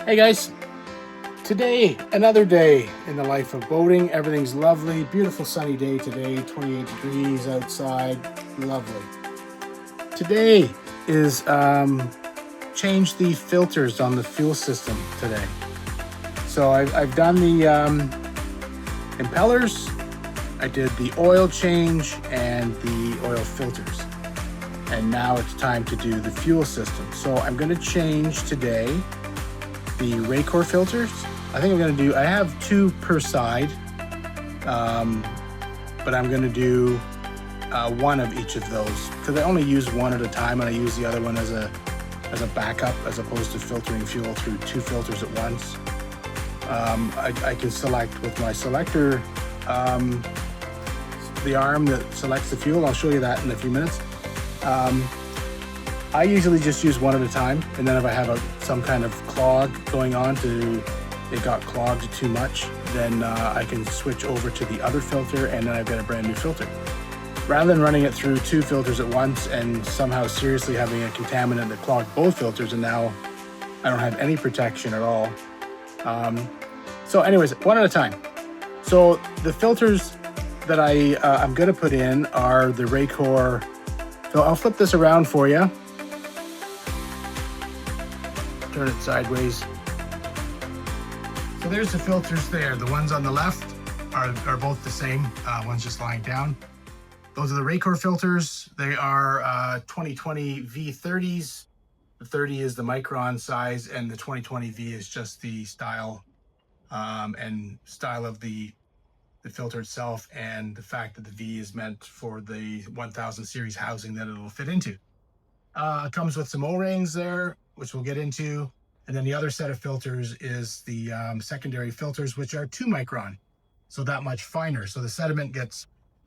Hey guys, today, another day in the life of boating. Everything's lovely, beautiful sunny day today, 28 degrees outside, lovely. Today is change the filters on the fuel system today. So I've done the impellers, I did the oil change and the oil filters. And now it's time to do the fuel system. So I'm gonna change today the Racor filters. I think I have two per side, but I'm gonna do one of each of those because I only use one at a time, and I use the other one as a backup as opposed to filtering fuel through two filters at once. I can select with my selector the arm that selects the fuel. I'll show you that in a few minutes. I usually just use one at a time, and then if I have some kind of clog going on, it got clogged too much, then I can switch over to the other filter, and then I've got a brand new filter. Rather than running it through two filters at once and somehow seriously having a contaminant that clogged both filters, and now I don't have any protection at all. So anyways, one at a time. So the filters that I'm gonna put in are the Racor. So I'll flip this around for you. Turn it sideways. So there's the filters there. The ones on the left are both the same. One's just lying down. Those are the Racor filters. They are 2020 V30s. The 30 is the micron size, and the 2020 V is just the style and style of the filter itself, and the fact that the V is meant for the 1000 series housing that it'll fit into. It comes with some O-rings there, which we'll get into. And then the other set of filters is the secondary filters, which are 2 micron. So that much finer. So the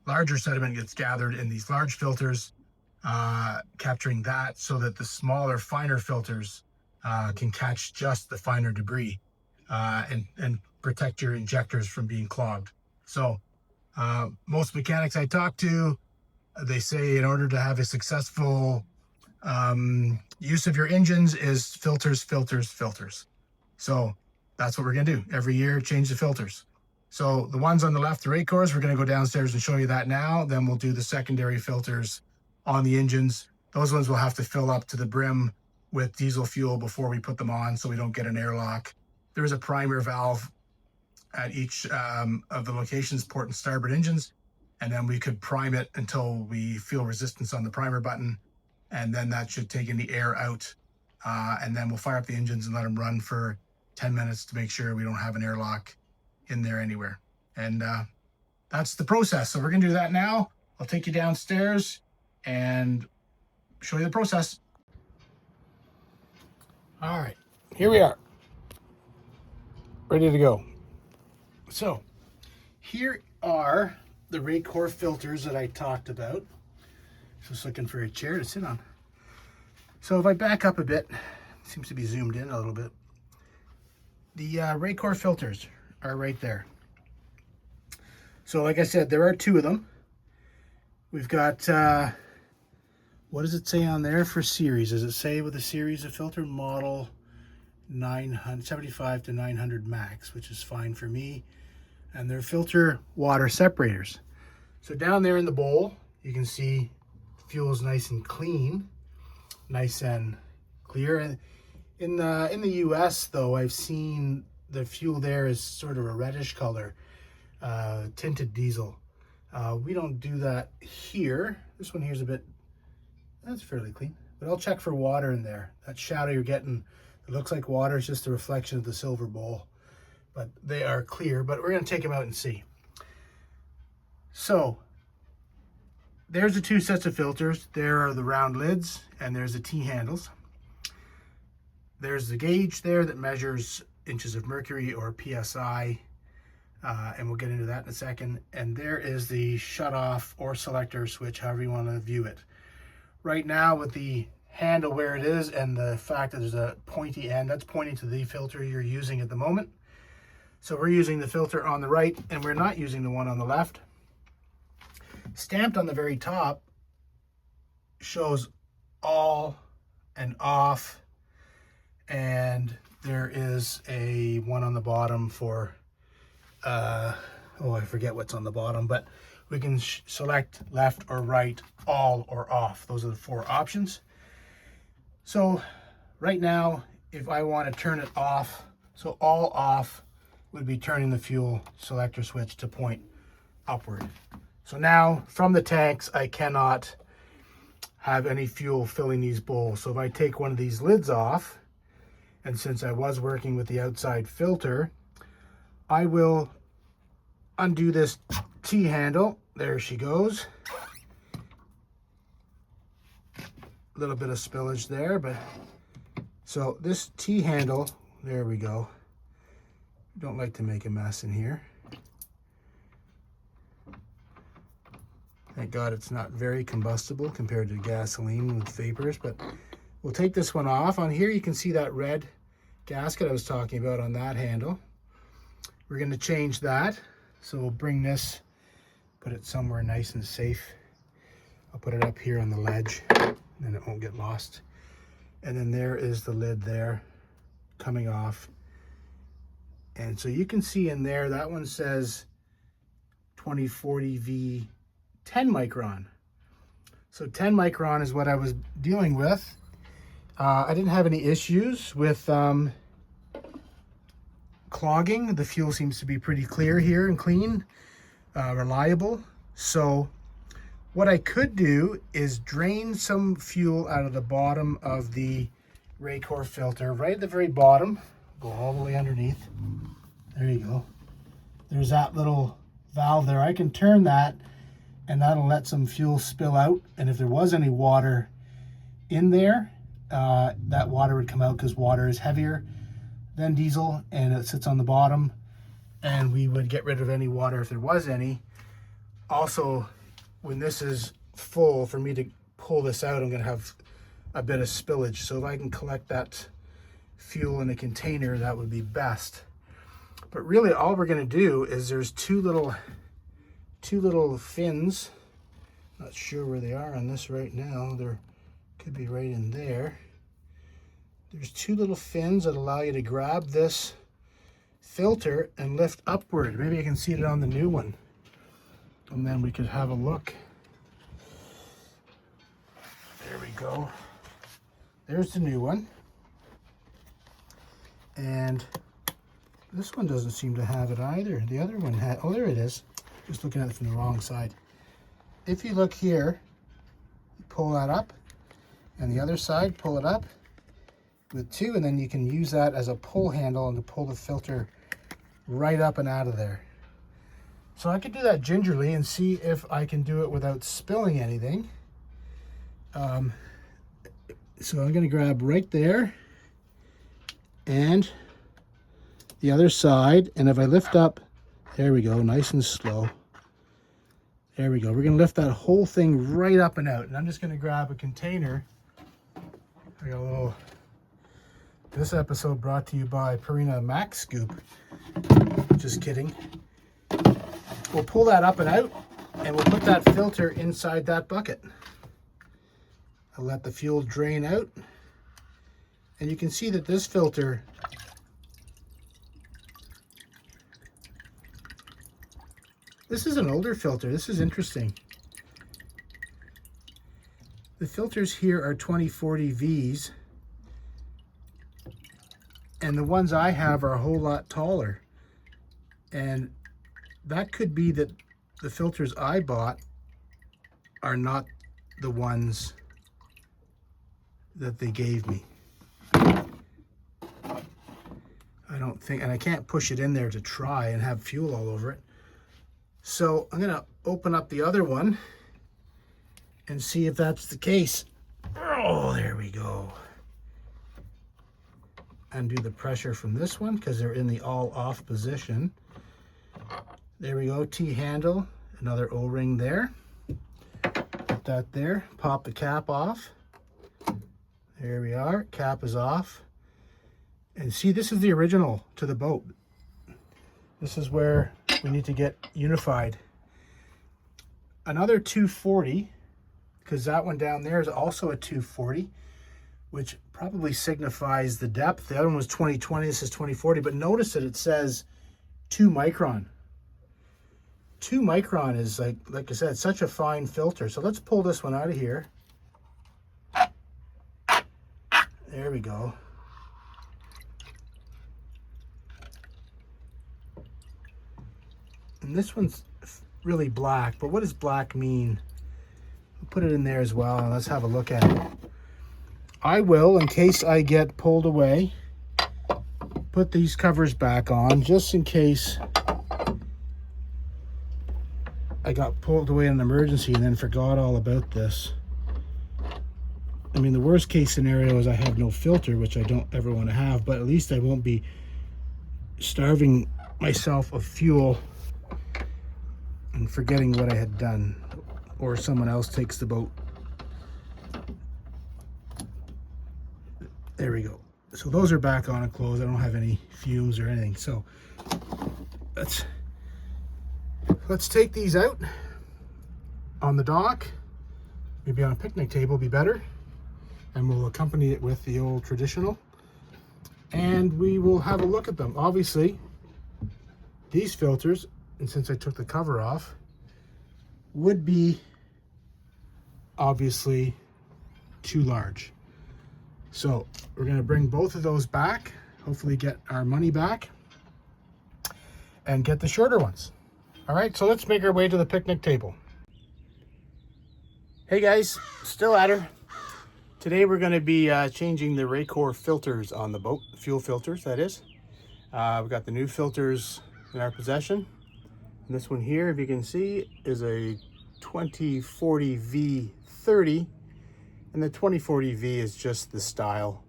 larger sediment gets gathered in these large filters, capturing that so that the smaller, finer filters can catch just the finer debris and protect your injectors from being clogged. So most mechanics I talk to, they say in order to have a successful use of your engines is filters, filters, filters. So that's what we're gonna do. Every year, change the filters. So the ones on the left, the Racors, we're gonna go downstairs and show you that now. Then we'll do the secondary filters on the engines. Those ones will have to fill up to the brim with diesel fuel before we put them on so we don't get an airlock. There is a primer valve at each of the locations, port and starboard engines. And then we could prime it until we feel resistance on the primer button. And then that should take any air out. And then we'll fire up the engines and let them run for 10 minutes to make sure we don't have an airlock in there anywhere. And that's the process. So we're gonna do that now. I'll take you downstairs and show you the process. All right, here we are, ready to go. So here are the Racor filters that I talked about. Just looking for a chair to sit on. So if I back up a bit, seems to be zoomed in a little bit. The Racor filters are right there. So like I said, there are 2 of them. We've got, what does it say on there for series? Does it say with a series of filter model 975 to 900 max, which is fine for me. And they're filter water separators. So down there in the bowl, you can see fuel is nice and clean, nice and clear. In the US though, I've seen the fuel there is sort of a reddish color, tinted diesel. We don't do that here. This one here is that's fairly clean, but I'll check for water in there. That shadow you're getting, it looks like water, is just a reflection of the silver bowl, but they are clear. But we're gonna take them out and see. So there's the 2 sets of filters. There are the round lids, and there's the T-handles. There's the gauge there that measures inches of mercury or PSI, and we'll get into that in a second. And there is the shut-off or selector switch, however you want to view it. Right now, with the handle where it is and the fact that there's a pointy end, that's pointing to the filter you're using at the moment. So we're using the filter on the right, and we're not using the one on the left. Stamped on the very top shows all and off, and there is a one on the bottom for, oh, I forget what's on the bottom, but we can select left or right, all or off. Those are the 4 options. So right now, if I want to turn it off, so all off would be turning the fuel selector switch to point upward. So now from the tanks, I cannot have any fuel filling these bowls. So if I take one of these lids off, and since I was working with the outside filter, I will undo this T-handle. There she goes. A little bit of spillage there, but so this T-handle, there we go. Don't like to make a mess in here. Thank God it's not very combustible compared to gasoline with vapors, but we'll take this one off. On here you can see that red gasket I was talking about on that handle. We're going to change that. So we'll bring this, put it somewhere nice and safe. I'll put it up here on the ledge, and it won't get lost. And then there is the lid there coming off. And so you can see in there, that one says 2040V 10 micron. So 10 micron is what I was dealing with. I didn't have any issues with clogging. The fuel seems to be pretty clear here and clean, reliable. So what I could do is drain some fuel out of the bottom of the Racor filter, right at the very bottom. Go all the way underneath. There you go. There's that little valve there. I can turn that, and that'll let some fuel spill out. And if there was any water in there, that water would come out, because water is heavier than diesel and it sits on the bottom, and we would get rid of any water if there was any. Also, when this is full, for me to pull this out, I'm going to have a bit of spillage. So if I can collect that fuel in a container, that would be best. But really all we're going to do is there's two little fins. Not sure where they are on this right now. They're could be right in there. There's 2 little fins that allow you to grab this filter and lift upward. Maybe I can see it on the new one, and then we could have a look. There we go. There's the new one. And this one doesn't seem to have it either. The other one had, oh, there it is. Just looking at it from the wrong side. If you look here, pull that up, and the other side, pull it up with 2, and then you can use that as a pull handle and to pull the filter right up and out of there. So I could do that gingerly and see if I can do it without spilling anything. So I'm going to grab right there and the other side, and if I lift up, there we go, nice and slow. There we go. We're going to lift that whole thing right up and out, and I'm just going to grab a container. I got a little. This episode brought to you by Purina Max Scoop. Just kidding. We'll pull that up and out, and we'll put that filter inside that bucket. I'll let the fuel drain out, and you can see that this filter this is an older filter. This is interesting. The filters here are 2040 Vs, and the ones I have are a whole lot taller. And that could be that the filters I bought are not the ones that they gave me. I don't think, and I can't push it in there to try and have fuel all over it. So I'm going to open up the other one and see if that's the case. Oh, there we go. Undo the pressure from this one because they're in the all off position. There we go, T-handle, another O-ring there. Put that there, pop the cap off. There we are, cap is off. And see, this is the original to the boat. This is where we need to get unified. Another 240, because that one down there is also a 240. which probably signifies the depth. The other one was 2020, this is 2040, but notice that it says 2 micron. 2 micron is, like I said, such a fine filter. So let's pull this one out of here. There we go. And this one's really black, but what does black mean? I'll put it in there as well, and let's have a look at it. I will, in case I get pulled away, put these covers back on, just in case I got pulled away in an emergency and then forgot all about this. I mean, the worst case scenario is I have no filter, which I don't ever want to have, but at least I won't be starving myself of fuel and forgetting what I had done, or someone else takes the boat. There we go. So those are back on and closed. I don't have any fumes or anything. So let's take these out on the dock. Maybe on a picnic table would be better. And we'll accompany it with the old traditional. And we will have a look at them. Obviously, these filters, and since I took the cover off, would be obviously too large. So we're going to bring both of those back, hopefully get our money back, and get the shorter ones. All right, so let's make our way to the picnic table. Hey guys, still at her. Today we're going to be changing the Racor filters on the boat, fuel filters that is. We've got the new filters in our possession. And this one here, if you can see, is a 2040 V30. And the 2040V is just the style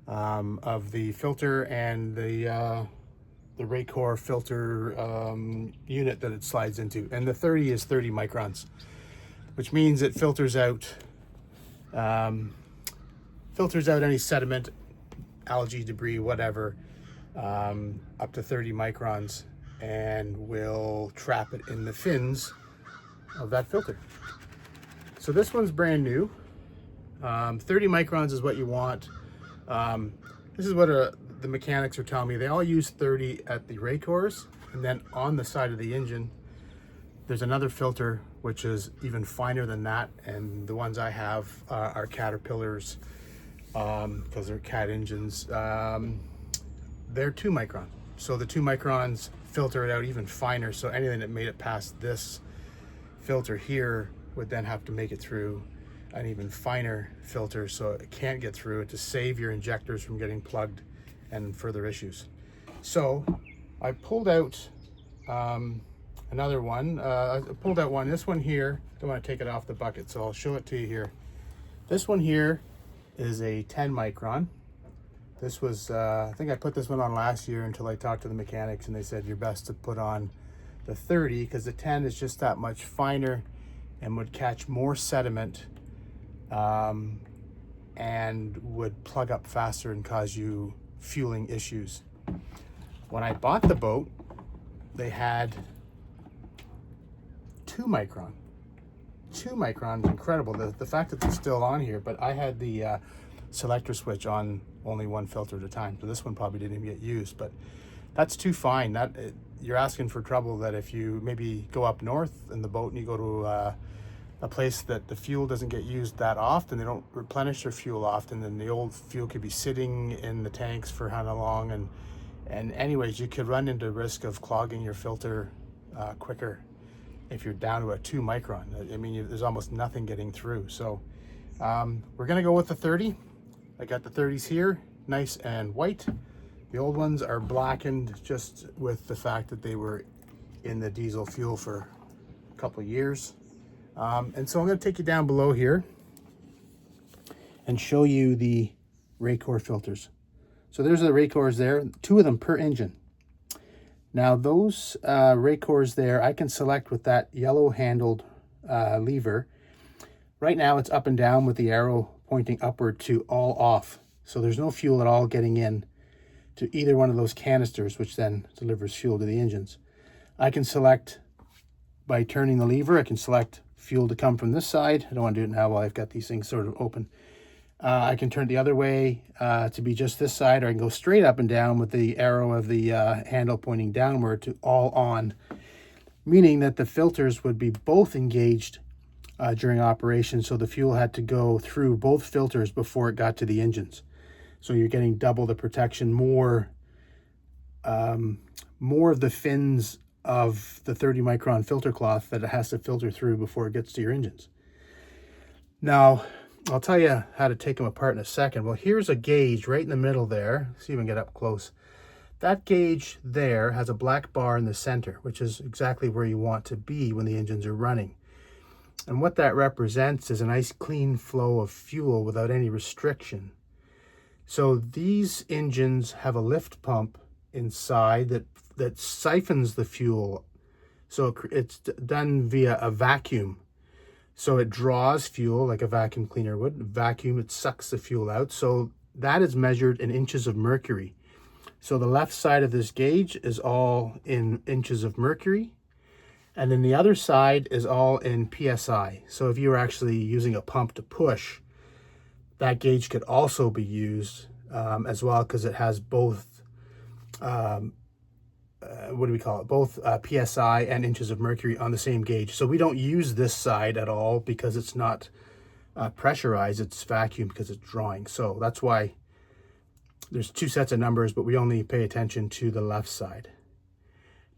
of the filter and the Racor filter unit that it slides into. And the 30 is 30 microns, which means it filters out any sediment, algae, debris, whatever, up to 30 microns, and will trap it in the fins of that filter. So this one's brand new. 30 microns is what you want. This is what the mechanics are telling me. They all use 30 at the Racors, and then on the side of the engine there's another filter which is even finer than that, and the ones I have are Caterpillars, because they're Cat engines. They're 2 micron, so the 2 microns filter it out even finer, so anything that made it past this filter here would then have to make it through an even finer filter, so it can't get through it, to save your injectors from getting plugged and further issues. So I pulled out another one. I pulled out one. This one here, don't want to take it off the bucket, so I'll show it to you here. This one here is a 10 micron. This was, I think I put this one on last year until I talked to the mechanics, and they said you're best to put on the 30 because the 10 is just that much finer and would catch more sediment, and would plug up faster and cause you fueling issues. When I bought the boat, they had 2 micron. 2 microns, incredible. The fact that they're still on here, but I had the selector switch on only one filter at a time, so this one probably didn't even get used, but that's too fine. You're asking for trouble that if you maybe go up north in the boat and you go to a place that the fuel doesn't get used that often, they don't replenish their fuel often, then the old fuel could be sitting in the tanks for how long, and anyways, you could run into risk of clogging your filter quicker if you're down to a 2 micron. I mean, there's almost nothing getting through. So we're gonna go with the 30. I got the 30s here, nice and white. The old ones are blackened just with the fact that they were in the diesel fuel for a couple of years. And so I'm going to take you down below here and show you the Racor filters. So there's the Racors there, 2 of them per engine. Now those Racors there, I can select with that yellow handled lever. Right now it's up and down with the arrow pointing upward to all off. So there's no fuel at all getting in to either one of those canisters, which then delivers fuel to the engines. I can select by turning the lever, I can select fuel to come from this side. I don't want to do it now while I've got these things sort of open. I can turn it the other way to be just this side, or I can go straight up and down with the arrow of the handle pointing downward to all on, meaning that the filters would be both engaged during operation, so the fuel had to go through both filters before it got to the engines. So you're getting double the protection, more of the fins of the 30 micron filter cloth that it has to filter through before it gets to your engines. Now, I'll tell you how to take them apart in a second. Well, here's a gauge right in the middle there. See if we can get up close. That gauge there has a black bar in the center, which is exactly where you want to be when the engines are running. And what that represents is a nice clean flow of fuel without any restriction. So these engines have a lift pump inside that siphons the fuel. So it's done via a vacuum. So it draws fuel like a vacuum cleaner would. Vacuum, it sucks the fuel out. So that is measured in inches of mercury. So the left side of this gauge is all in inches of mercury. And then the other side is all in PSI. So if you were actually using a pump to push, that gauge could also be used as well, because it has both, both PSI and inches of mercury on the same gauge. So we don't use this side at all because it's not pressurized, it's vacuum because it's drawing. So that's why there's two sets of numbers, but we only pay attention to the left side.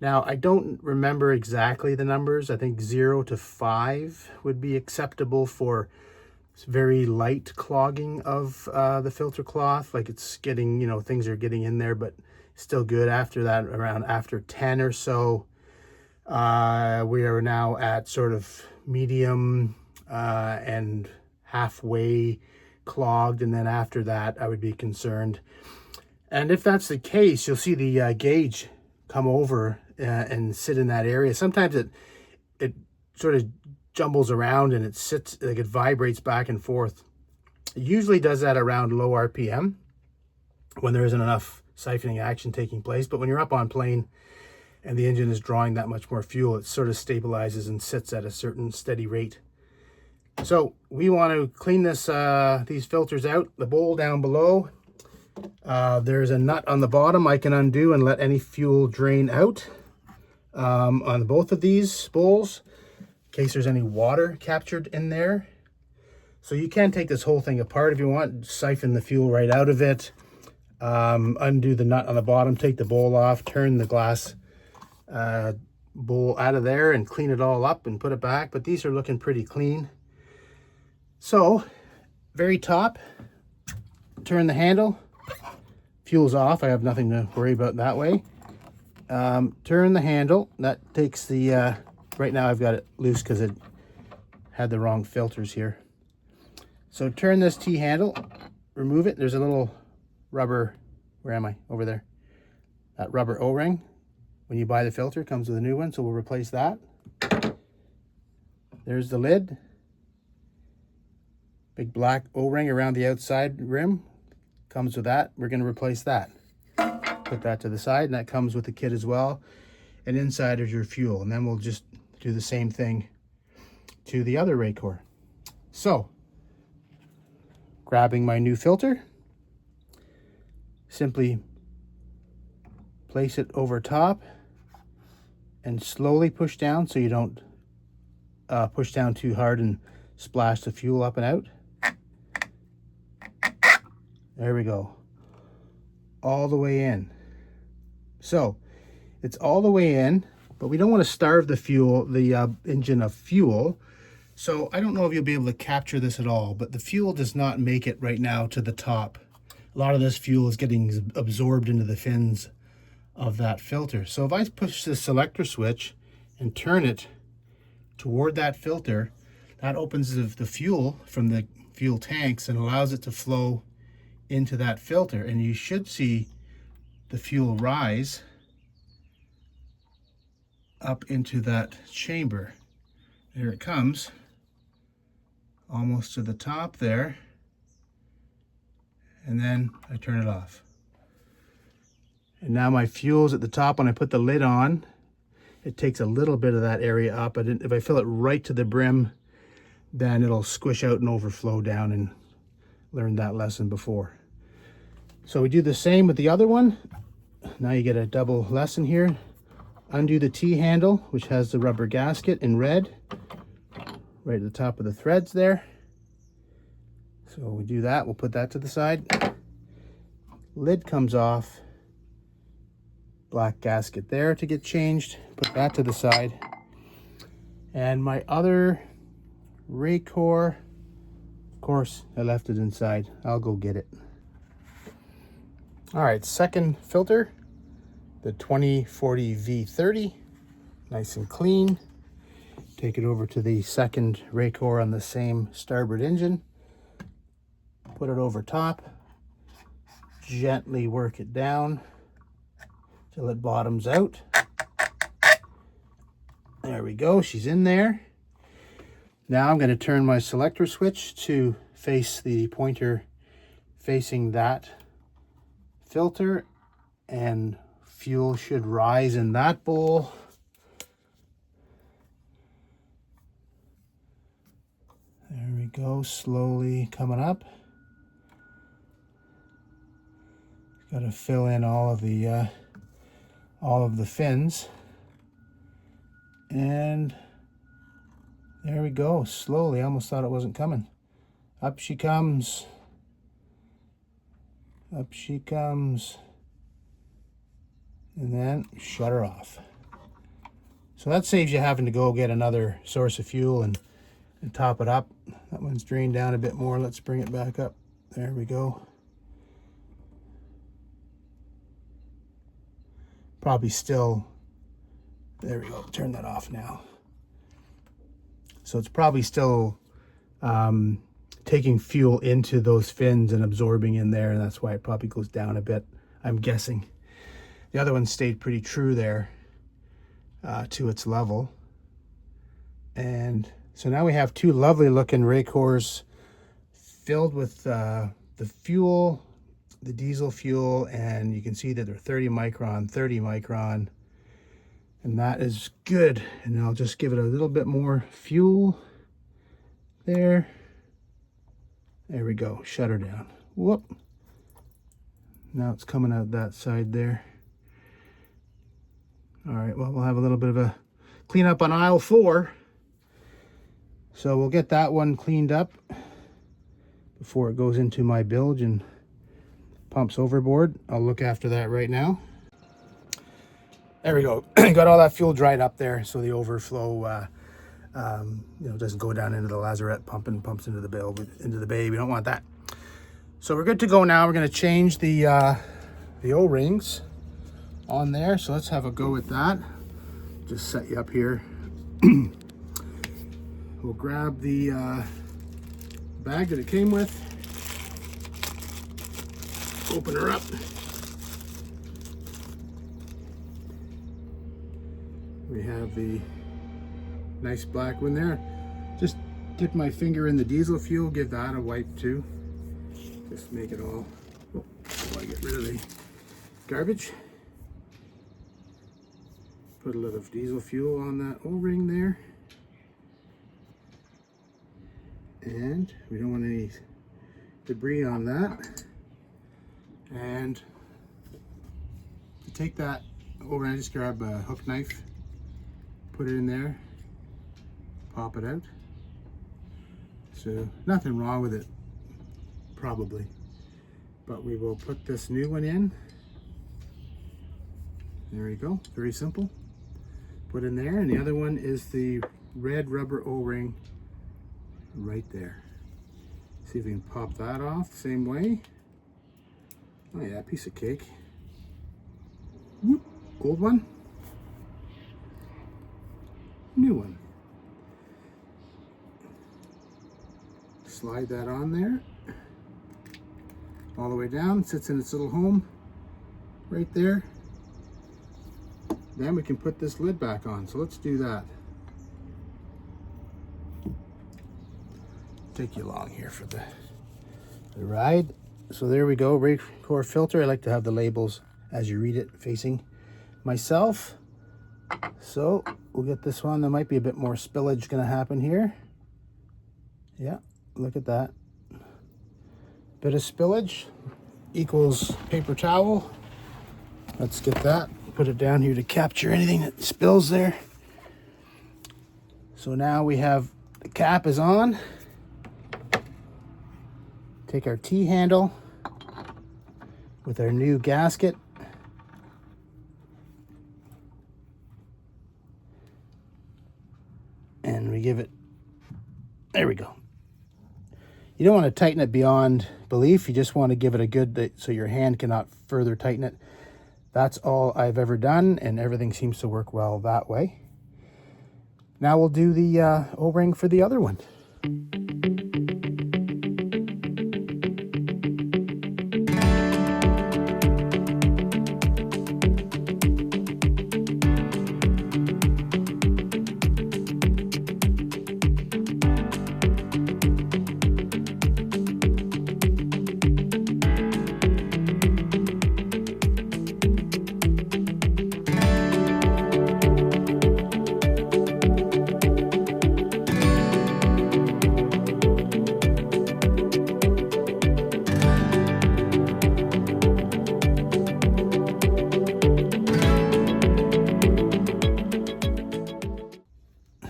Now, I don't remember exactly the numbers. I think 0 to 5 would be acceptable for very light clogging of the filter cloth. Like it's getting, things are getting in there, but still good. After that, around after 10 or so, we are now at sort of medium and halfway clogged. And then after that, I would be concerned. And if that's the case, you'll see the gauge come over and sit in that area. Sometimes it sort of jumbles around and it sits, like it vibrates back and forth. It usually does that around low RPM when there isn't enough siphoning action taking place. But when you're up on plane and the engine is drawing that much more fuel, it sort of stabilizes and sits at a certain steady rate. So we want to clean these filters out. The bowl down below, there's a nut on the bottom I can undo and let any fuel drain out on both of these bowls, in case there's any water captured in there. So you can take this whole thing apart if you want, siphon the fuel right out of it, undo the nut on the bottom, take the bowl off, turn the glass bowl out of there and clean it all up and put it back. But these are looking pretty clean. So, very top, turn the handle, fuel's off. I have nothing to worry about that way. Turn the handle. That takes the, right now I've got it loose because it had the wrong filters here. So turn this T-handle, remove it. There's a little rubber, where am I? Over there. That rubber O-ring. When you buy the filter, comes with a new one, so we'll replace that. There's the lid. Big black O-ring around the outside rim. Comes with that. We're going to replace that. Put that to the side, and that comes with the kit as well. And inside is your fuel. And then we'll just do the same thing to the other Racor. So, grabbing my new filter, simply place it over top and slowly push down so you don't push down too hard and splash the fuel up and out. There we go. All the way in. So it's all the way in, but we don't want to starve the engine of fuel. So I don't know if you'll be able to capture this at all, but the fuel does not make it right now to the top. A lot of this fuel is getting absorbed into the fins of that filter. So if I push the selector switch and turn it toward that filter, that opens the fuel from the fuel tanks and allows it to flow into that filter. And you should see the fuel rise up into that chamber. There it comes, almost to the top there. And then I turn it off. And now my fuel's at the top. When I put the lid on, it takes a little bit of that area up. But if I fill it right to the brim, then it'll squish out and overflow down and learned that lesson before. So we do the same with the other one. Now you get a double lesson here. Undo the T-handle, which has the rubber gasket in red, right at the top of the threads there. So we do that, we'll put that to the side. Lid comes off, black gasket there to get changed, put that to the side. And my other Racor, of course, I left it inside. I'll go get it. All right, second filter, the 2040 V30, nice and clean. Take it over to the second Racor on the same starboard engine. Put it over top. Gently work it down till it bottoms out. There we go, she's in there. Now I'm going to turn my selector switch to face the pointer facing that filter, and fuel should rise in that bowl. There we go, slowly coming up. Got to fill in all of the fins, and there we go. Slowly, I almost thought it wasn't coming. Up she comes. Up she comes. And then shut her off. So that saves you having to go get another source of fuel and top it up. That one's drained down a bit more. Let's bring it back up. There we go. Probably still, there we go, turn that off now. So it's probably still taking fuel into those fins and absorbing in there, and that's why it probably goes down a bit, I'm guessing. The other one stayed pretty true there to its level. And so now we have two lovely looking Racors filled with the fuel, the diesel fuel, and you can see that they're 30 micron, 30 micron, and that is good. And I'll just give it a little bit more fuel there. There we go, shut her down. Whoop. Now it's coming out that side there. All right, well, we'll have a little bit of a cleanup on aisle 4. So we'll get that one cleaned up before it goes into my bilge and pumps overboard. I'll look after that right now. There we go. Got all that fuel dried up there, so the overflow doesn't go down into the lazarette pump and pumps into the bay. We don't want that. So we're good to go now. We're going to change the O-rings on there. So let's have a go at that. Just set you up here. We'll grab the bag that it came with. Open her up. We have the nice black one there. Just dip my finger in the diesel fuel, give that a wipe too. Just make it all, before I get rid of the garbage. Put a little diesel fuel on that O-ring there. And we don't want any debris on that. And to take that over, I just grab a hook knife, put it in there, pop it out. So nothing wrong with it, probably. But we will put this new one in. There you go, very simple. Put in there, and the other one is the red rubber O-ring right there. See if we can pop that off the same way. Oh yeah, piece of cake. Whoop. Old one. New one. Slide that on there. All the way down, sits in its little home right there. Then we can put this lid back on. So let's do that. Take you along here for the ride. So there we go, Racor filter. I like to have the labels as you read it facing myself. So we'll get this one. There might be a bit more spillage gonna happen here. Yeah, look at that. Bit of spillage equals paper towel. Let's get that. Put it down here to capture anything that spills there. So now we have the cap is on. Take our T-handle with our new gasket. And we give it, there we go. You don't want to tighten it beyond belief. You just want to give it a good, so your hand cannot further tighten it. That's all I've ever done, and everything seems to work well that way. Now we'll do the O-ring for the other one.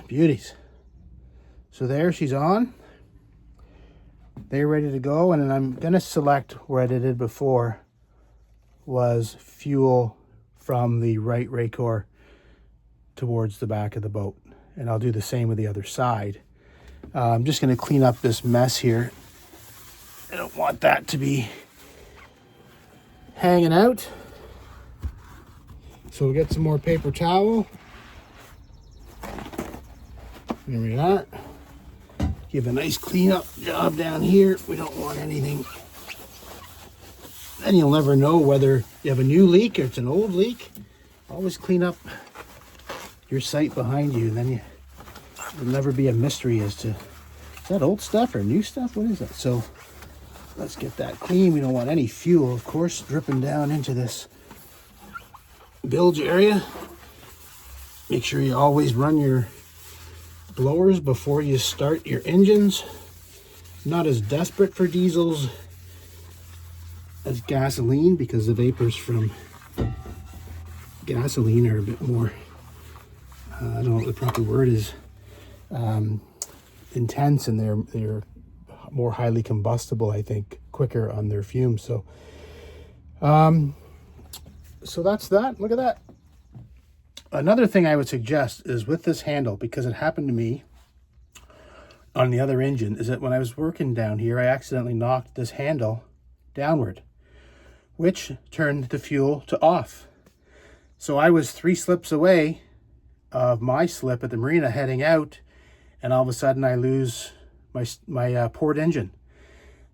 Beauties. So there she's on. They're ready to go, and then I'm going to select where I did before was fuel from the right Racor towards the back of the boat. And I'll do the same with the other side. I'm just going to clean up this mess here. I don't want that to be hanging out. So we'll get some more paper towel. There we are. Give a nice cleanup job down here. We don't want anything. Then you'll never know whether you have a new leak or it's an old leak. Always clean up your site behind you, and then it'll never be a mystery as to, is that old stuff or new stuff? What is that? So let's get that clean. We don't want any fuel, of course, dripping down into this bilge area. Make sure you always run your blowers before you start your engines. Not as desperate for diesels as gasoline, because the vapors from gasoline are a bit more, I don't know what the proper word is, intense, and they're more highly combustible, I think, quicker on their fumes. So so that's that. Look at that. Another thing I would suggest is with this handle, because it happened to me on the other engine, is that when I was working down here, I accidentally knocked this handle downward, which turned the fuel to off. So I was 3 slips away of my slip at the marina heading out, and all of a sudden I lose my port engine.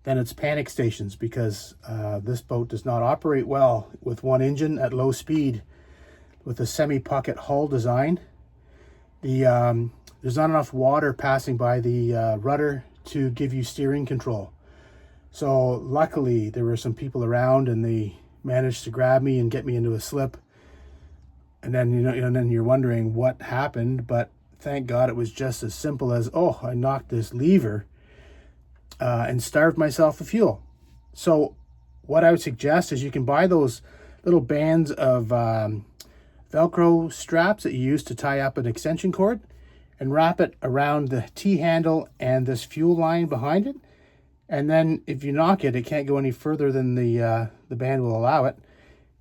Then it's panic stations, because this boat does not operate well with one engine at low speed. With a semi-pocket hull design, there's not enough water passing by the rudder to give you steering control. So luckily there were some people around, and they managed to grab me and get me into a slip. And then then you're wondering what happened, but thank God it was just as simple as, oh, I knocked this lever and starved myself of fuel. So what I would suggest is you can buy those little bands of Velcro straps that you use to tie up an extension cord, and wrap it around the T-handle and this fuel line behind it. And then if you knock it, it can't go any further than the band will allow it.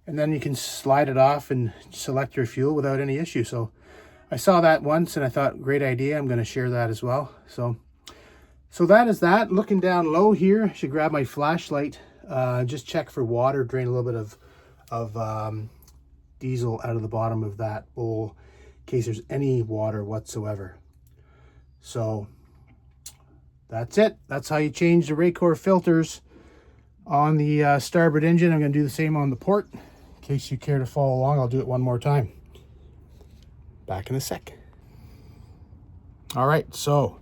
And then you can slide it off and select your fuel without any issue. So I saw that once and I thought, great idea. I'm going to share that as well. So that is that. Looking down low here, I should grab my flashlight, just check for water, drain a little bit of diesel out of the bottom of that bowl in case there's any water whatsoever. So that's it. That's how you change the Racor filters on the starboard engine. I'm going to do the same on the port. In case you care to follow along, I'll do it one more time. Back in a sec. All right, so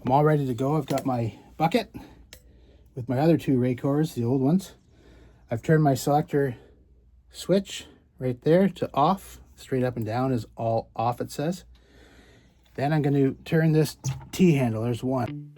I'm all ready to go. I've got my bucket with my other 2 Racors, the old ones. I've turned my selector switch right there to off. Straight up and down is all off, it says. Then I'm going to turn this T-handle. There's one.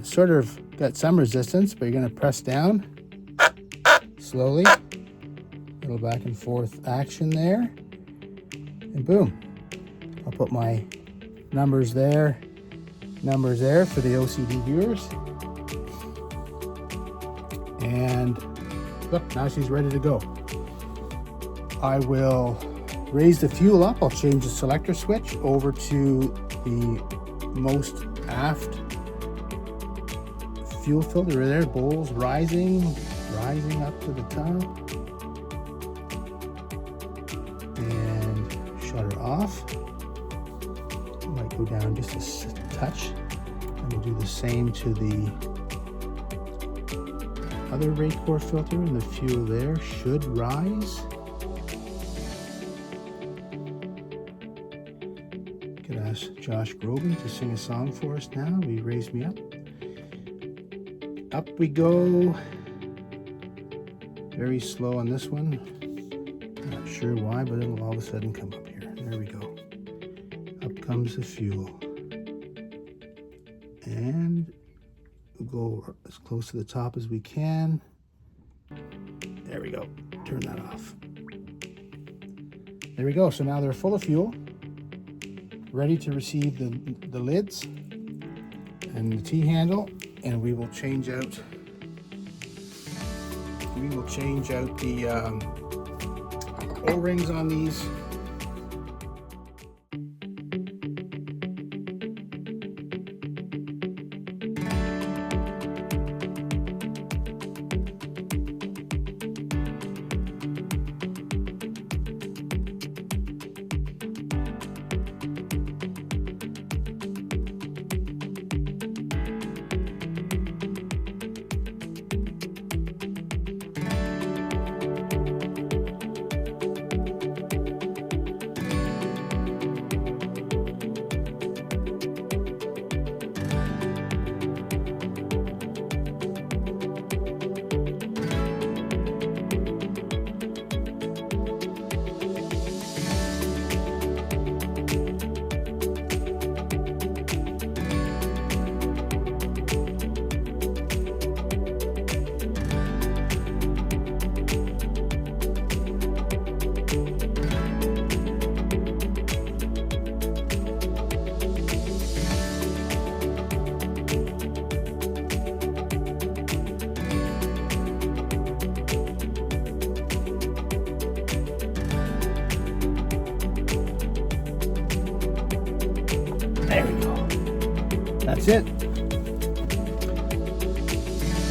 it's sort of got some resistance, but you're going to press down slowly. A little back and forth action there. And boom. I'll put my numbers there for the OCD viewers. And look, now she's ready to go. I will raise the fuel up. I'll change the selector switch over to the most aft fuel filter there. Bowls rising up to the top. And shut her off. Might go down just a touch. And we'll do the same to the other Racor filter, and the fuel there should rise. Could ask Josh Groban to sing a song for us now. Will you raise me up? Up we go. Very slow on this one. Not sure why, but it'll all of a sudden come up here. There we go. Up comes the fuel. And we'll go as close to the top as we can. There we go. Turn that off. There we go. So now they're full of fuel, ready to receive the lids and the T-handle, and we will change out the O-rings on these. There we go. That's it.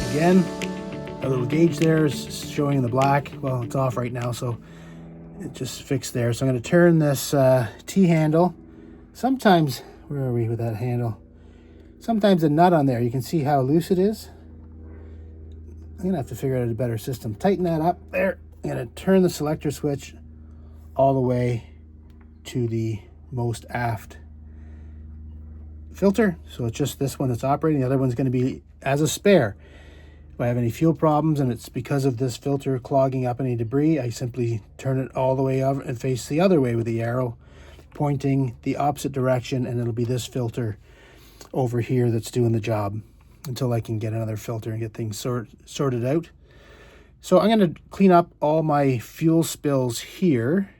Again, a little gauge there is showing in the black. Well, it's off right now, so it just fixed there. So I'm going to turn this T-handle. Sometimes, where are we with that handle? Sometimes the nut on there, you can see how loose it is. I'm going to have to figure out a better system. Tighten that up there. I'm going to turn the selector switch all the way to the most aft filter. So it's just this one that's operating. The other one's going to be as a spare. If I have any fuel problems and it's because of this filter clogging up any debris, I simply turn it all the way over and face the other way with the arrow pointing the opposite direction, and it'll be this filter over here that's doing the job until I can get another filter and get things sorted out. So I'm going to clean up all my fuel spills here,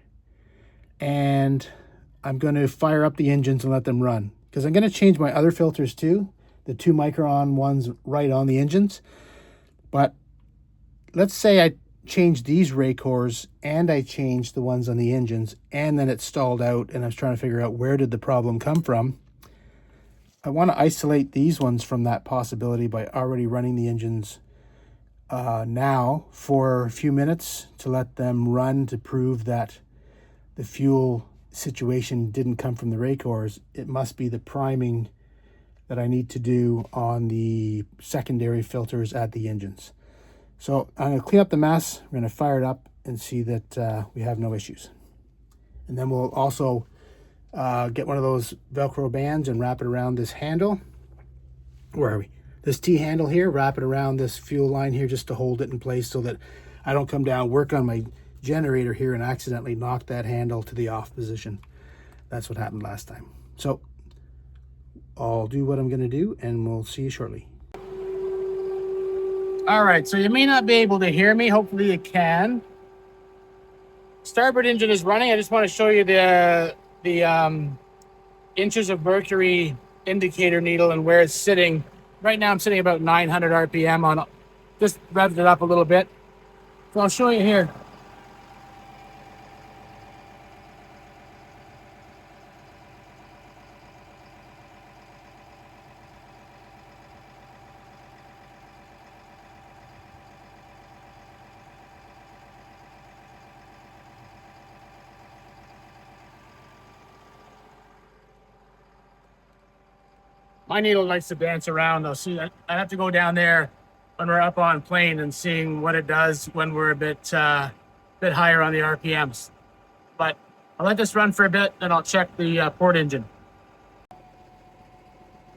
and I'm going to fire up the engines and let them run, because I'm going to change my other filters too, the 2 micron ones right on the engines. But let's say I changed these Racors and I changed the ones on the engines, and then it stalled out and I was trying to figure out where did the problem come from. I want to isolate these ones from that possibility by already running the engines now for a few minutes to let them run to prove that the fuel situation didn't come from the Racors. It must be the priming that I need to do on the secondary filters at the engines. So I'm going to clean up the mess. We're going to fire it up and see that we have no issues. And then we'll also get one of those Velcro bands and wrap it around this handle. Where are we? This T-handle here, wrap it around this fuel line here just to hold it in place so that I don't come down, work on my generator here and accidentally knock that handle to the off position. That's what happened last time. So I'll do what I'm going to do and we'll see you shortly. All right, so you may not be able to hear me. Hopefully you can. Starboard engine is running. I just want to show you the inches of mercury indicator needle and where it's sitting. Right now I'm sitting about 900 RPM on, just revved it up a little bit. So I'll show you here. My needle likes to dance around though. See, I have to go down there when we're up on plane and seeing what it does when we're a bit higher on the RPMs. But I'll let this run for a bit, then I'll check the port engine.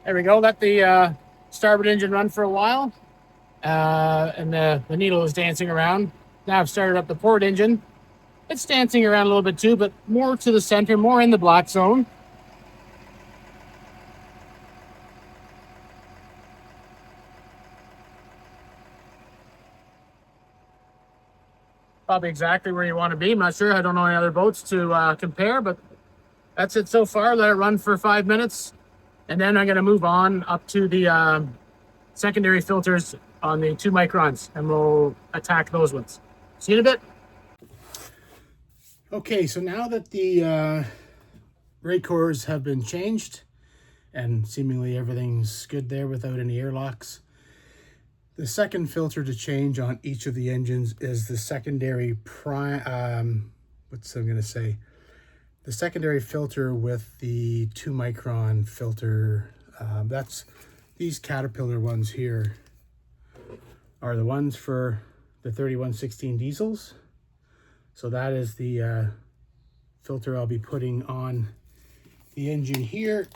There we go. Let the starboard engine run for a while, and the needle is dancing around. Now I've started up the port engine. It's dancing around a little bit too, but more to the center, more in the black zone. Probably exactly where you want to be. I'm not sure. I don't know any other boats to compare, but that's it so far. Let it run for 5 minutes, and then I'm going to move on up to the secondary filters on the 2 microns, and we'll attack those ones. See you in a bit. Okay, so now that the Racors have been changed, and seemingly everything's good there without any airlocks, the second filter to change on each of the engines is the secondary the secondary filter with the 2 micron filter. That's these Caterpillar ones here are the ones for the 3116 diesels. So that is the filter I'll be putting on the engine here.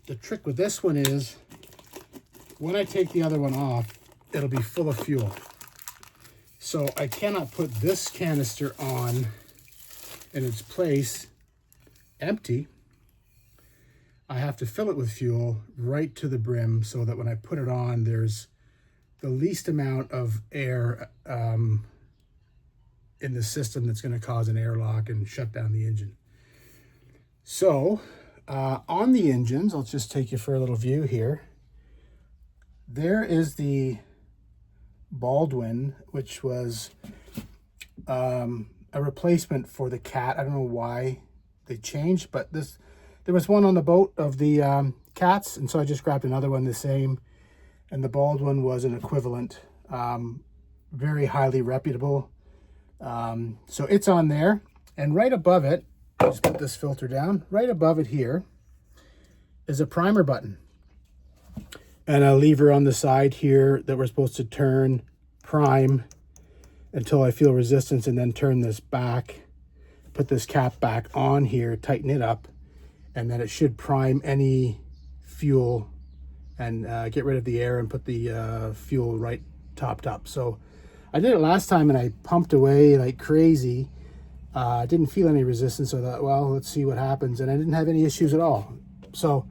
The trick with this one is when I take the other one off, it'll be full of fuel. So I cannot put this canister on in its place empty. I have to fill it with fuel right to the brim so that when I put it on, there's the least amount of air in the system that's going to cause an airlock and shut down the engine. So on the engines, I'll just take you for a little view here. There is the Baldwin, which was a replacement for the Cat. I don't know why they changed, but there was one on the boat of the Cats, and so I just grabbed another one the same, and the Baldwin was an equivalent, very highly reputable. So it's on there, and right above it, just put this filter down, right above it here is a primer button and a lever on the side here that we're supposed to turn, prime until I feel resistance, and then turn this back, put this cap back on here, tighten it up, and then it should prime any fuel and get rid of the air and put the fuel right topped up. So I did it last time and I pumped away like crazy. I didn't feel any resistance, so I thought, well, let's see what happens, and I didn't have any issues at all. So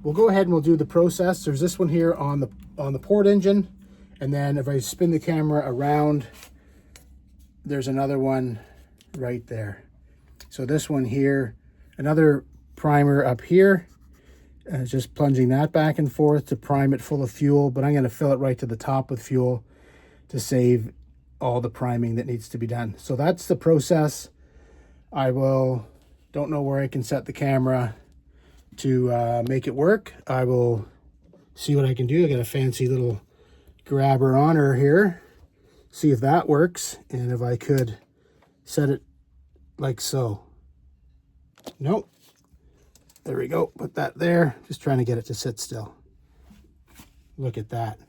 we'll go ahead and we'll do the process. There's this one here on the port engine, and then if I spin the camera around, there's another one right there. So this one here, another primer up here, just plunging that back and forth to prime it full of fuel, but I'm going to fill it right to the top with fuel to save all the priming that needs to be done. So that's the process. Don't know where I can set the camera to make it work. I will see what I can do. I got a fancy little grabber on her here. See if that works, and if I could set it like so. Nope. There we go. Put that there. Just trying to get it to sit still. Look at that.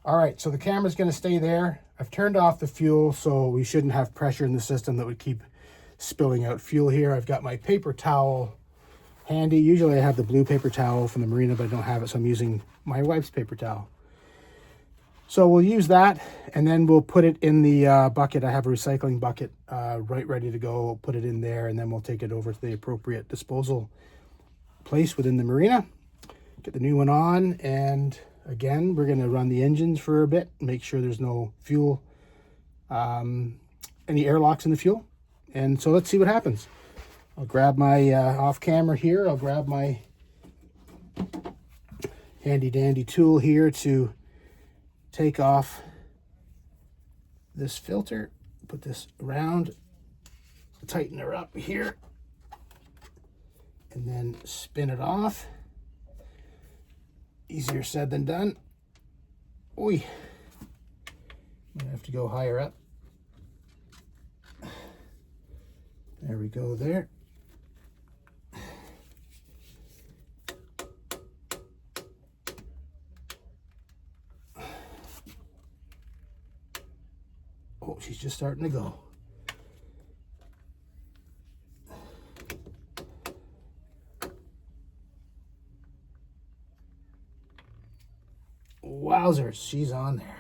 All right, so the camera's going to stay there. I've turned off the fuel, so we shouldn't have pressure in the system that would keep spilling out fuel here. I've got my paper towel handy. Usually I have the blue paper towel from the marina, but I don't have it, so I'm using my wife's paper towel. So we'll use that, and then we'll put it in the bucket. I have a recycling bucket right ready to go. We'll put it in there, and then we'll take it over to the appropriate disposal place within the marina. Get the new one on, and Again, we're going to run the engines for a bit, make sure there's no fuel, any airlocks in the fuel. And so let's see what happens. I'll grab my off camera here. I'll grab my handy dandy tool here to take off this filter. Put this around, tighten her up here, and then spin it off. Easier said than done. Oi, I'm gonna have to go higher up. There we go there. Oh, she's just starting to go. Wowzers, she's on there.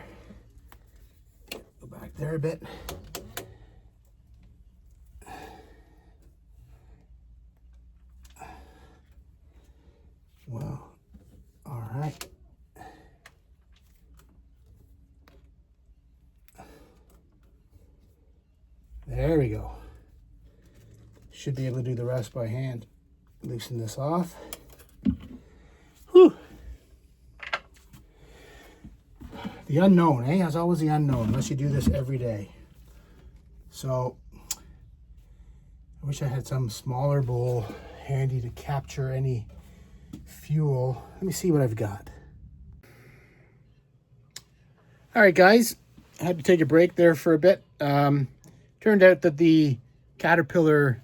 Go back there a bit. Wow. All right. There we go. Should be able to do the rest by hand. Loosen this off. Whew. The unknown, eh? As always, the unknown, unless you do this every day. So, I wish I had some smaller bowl handy to capture any fuel. Let me see what I've got. All right, guys. I had to take a break there for a bit. Turned out that the Caterpillar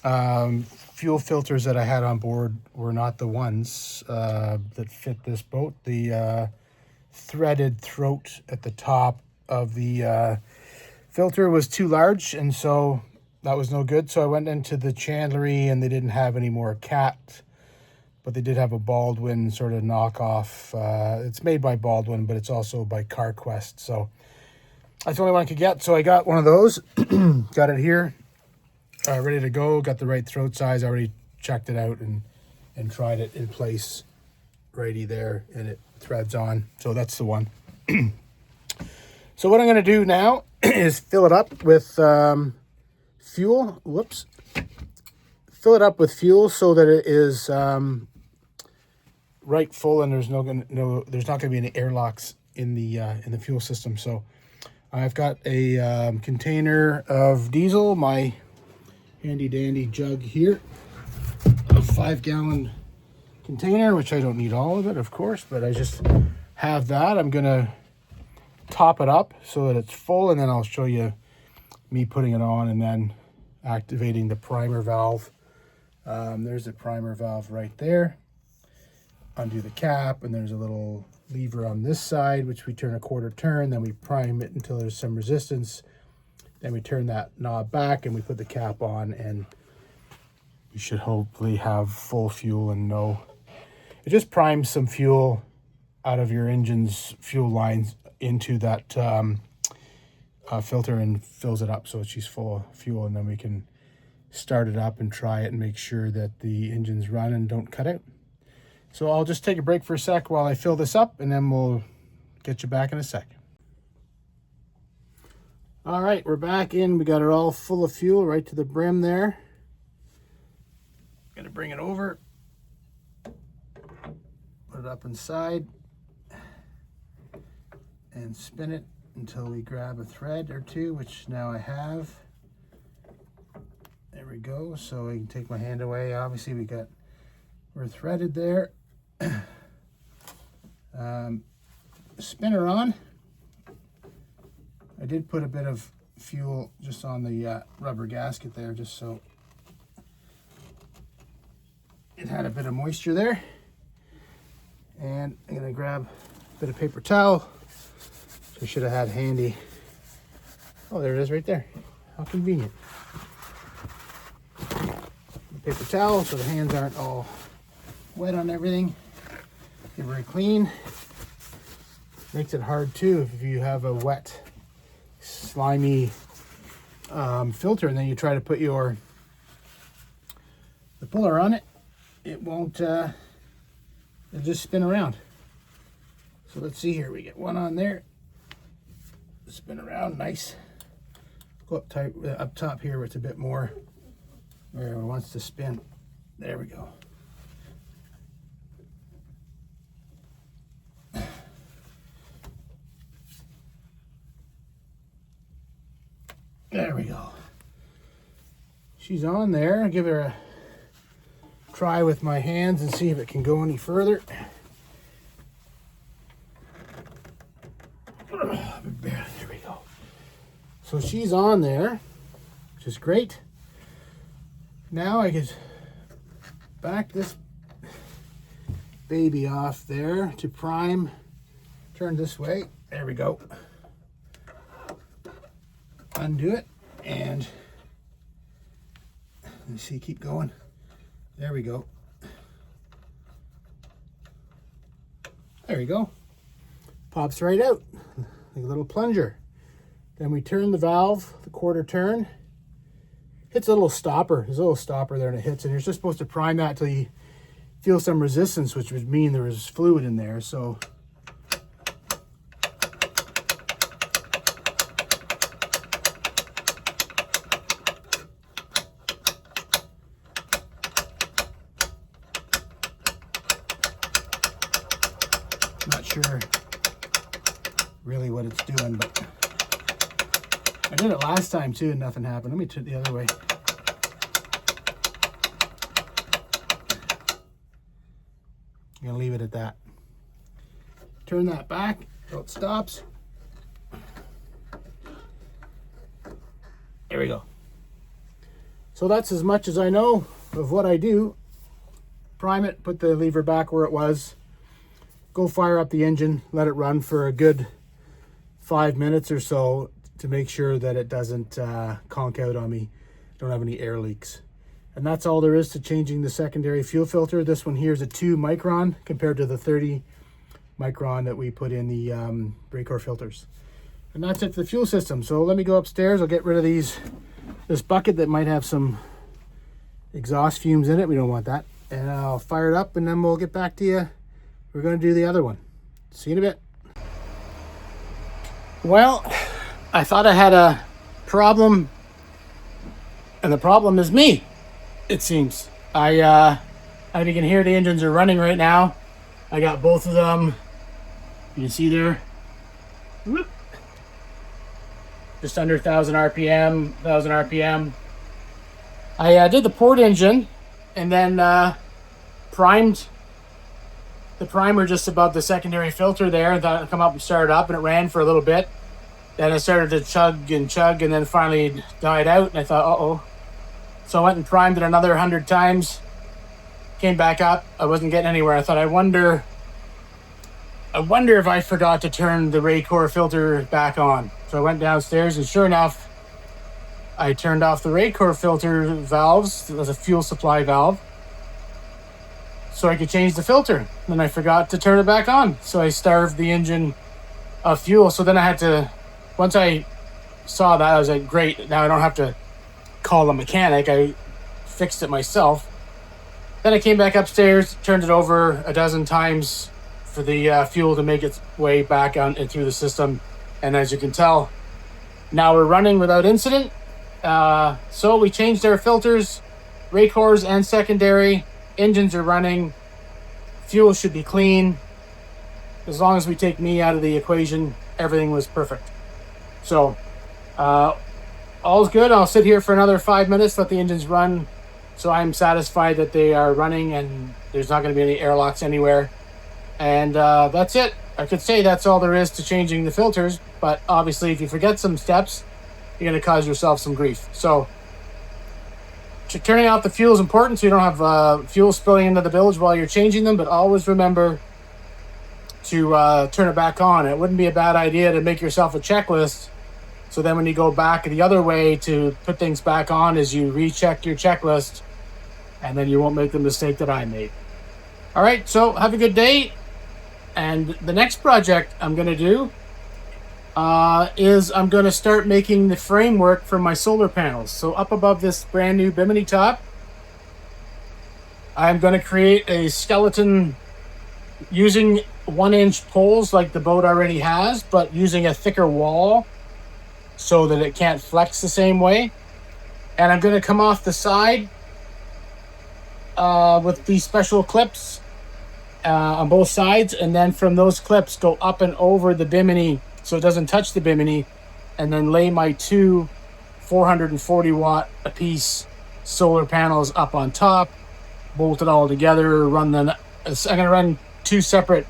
fuel filters that I had on board were not the ones that fit this boat. The threaded throat at the top of the filter was too large, and so that was no good. So I went into the chandlery, and they didn't have any more Cat, but they did have a Baldwin sort of knockoff. It's made by Baldwin, but it's also by CarQuest. So that's the only one I could get. So I got one of those. Got it here, ready to go. Got the right throat size. I already checked it out and tried it in place righty there, and it threads on. So that's the one. So what I'm going to do now is fill it up with fuel. Whoops. Fill it up with fuel so that it is right full, and there's not going to be any airlocks in the fuel system. So I've got a container of diesel, my handy dandy jug here, a 5-gallon container, which I don't need all of it, of course, but I just have that. I'm gonna top it up so that it's full, and then I'll show you me putting it on and then activating the primer valve. There's the primer valve right there. Undo the cap, and there's a little lever on this side, which we turn a quarter turn, then we prime it until there's some resistance. Then we turn that knob back and we put the cap on, and you should hopefully have full fuel and no... It just primes some fuel out of your engine's fuel lines into that filter and fills it up so she's full of fuel, and then we can start it up and try it and make sure that the engines run and don't cut out. So I'll just take a break for a sec while I fill this up, and then we'll get you back in a sec. All right, we're back in. We got it all full of fuel right to the brim there. Gonna bring it over, put it up inside, and spin it until we grab a thread or two, which now I have. There we go. So I can take my hand away. Obviously we're threaded there. Spinner on. I did put a bit of fuel just on the rubber gasket there, just so it had a bit of moisture there. And I'm gonna grab a bit of paper towel, which I should have had handy. Oh, there it is right there. How convenient. Paper towel so the hands aren't all wet on everything. Get very clean. Makes it hard too if you have a wet, slimy filter, and then you try to put the puller on it. It won't. It'll just spin around. So let's see here. We get one on there. Spin around, nice. Go up tight, up top here where it's a bit more where it wants to spin. There we go. There we go. She's on there. I'll give her a try with my hands and see if it can go any further. There we go. So she's on there, which is great. Now I can back this baby off there to prime. Turn this way. There we go. Undo it, and let's see, keep going. There we go. There we go. Pops right out like a little plunger. Then we turn the valve, the quarter turn. Hits a little stopper. There's a little stopper there and it hits, and you're just supposed to prime that till you feel some resistance, which would mean there was fluid in there. So not sure really what it's doing, but I did it last time too and nothing happened. Let me turn it the other way. I'm gonna leave it at that. Turn that back so it stops. There we go. So that's as much as I know of what I do. Prime it, put the lever back where it was. Go fire up the engine, let it run for a good 5 minutes or so to make sure that it doesn't conk out on me. Don't have any air leaks. And that's all there is to changing the secondary fuel filter. This one here is a 2 micron compared to the 30 micron that we put in the Racor filters. And that's it for the fuel system. So let me go upstairs. I'll get rid of this bucket that might have some exhaust fumes in it. We don't want that. And I'll fire it up and then we'll get back to you. We're going to do the other one. See you in a bit. Well, I thought I had a problem, and the problem is me, it seems. You can hear the engines are running right now. I got both of them. You can see there. Just under 1,000 RPM. I did the port engine and then primed the primer just above the secondary filter there, and thought it'd come up and start it up, and it ran for a little bit. Then it started to chug, and then finally died out, and I thought, uh-oh. So I went and primed it another 100 times. Came back up. I wasn't getting anywhere. I thought, I wonder if I forgot to turn the Racor filter back on. So I went downstairs, and sure enough, I turned off the Racor filter valves. It was a fuel supply valve, so I could change the filter. Then I forgot to turn it back on. So I starved the engine of fuel. So then I had to, once I saw that, I was like, great, now I don't have to call a mechanic. I fixed it myself. Then I came back upstairs, turned it over a dozen times for the fuel to make its way back out and through the system. And as you can tell, now we're running without incident. So we changed our filters, Racors and secondary. Engines are running. Fuel should be clean. As long as we take me out of the equation, everything was perfect. So all's good. I'll sit here for another 5 minutes, let the engines run, so I'm satisfied that they are running and there's not going to be any airlocks anywhere. And that's it. I could say that's all there is to changing the filters, but obviously if you forget some steps, you're going to cause yourself some grief. So turning off the fuel is important so you don't have fuel spilling into the bilge while you're changing them, but always remember to turn it back on. It wouldn't be a bad idea to make yourself a checklist, so then when you go back the other way to put things back on, is you recheck your checklist, and then you won't make the mistake that I made. All right, so have a good day. And the next project I'm going to do is I'm going to start making the framework for my solar panels. So up above this brand new bimini top, I'm going to create a skeleton using 1-inch poles like the boat already has, but using a thicker wall so that it can't flex the same way. And I'm going to come off the side with these special clips on both sides, and then from those clips go up and over the bimini so it doesn't touch the bimini, and then lay my two 440 watt apiece solar panels up on top, bolt it all together. I'm going to run two separate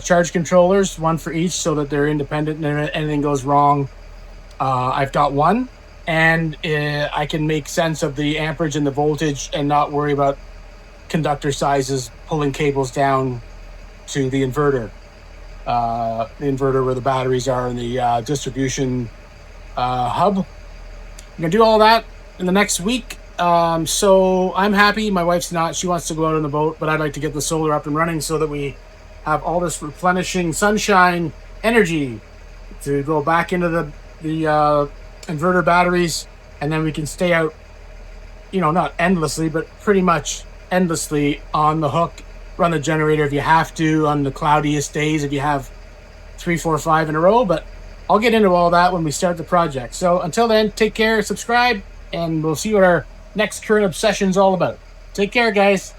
charge controllers, one for each, so that they're independent, and if anything goes wrong, I've got one, and I can make sense of the amperage and the voltage and not worry about conductor sizes pulling cables down to the inverter where the batteries are in the distribution hub. I'm gonna do all that in the next week. So I'm happy. My wife's not. She wants to go out on the boat, but I'd like to get the solar up and running so that we have all this replenishing sunshine energy to go back into the inverter batteries, and then we can stay out, not endlessly, but pretty much endlessly on the hook. Run the generator if you have to on the cloudiest days, if you have 3, 4, 5 in a row. But I'll get into all that when we start the project. So until then, take care, subscribe, and we'll see what our next current obsession is all about. Take care, guys.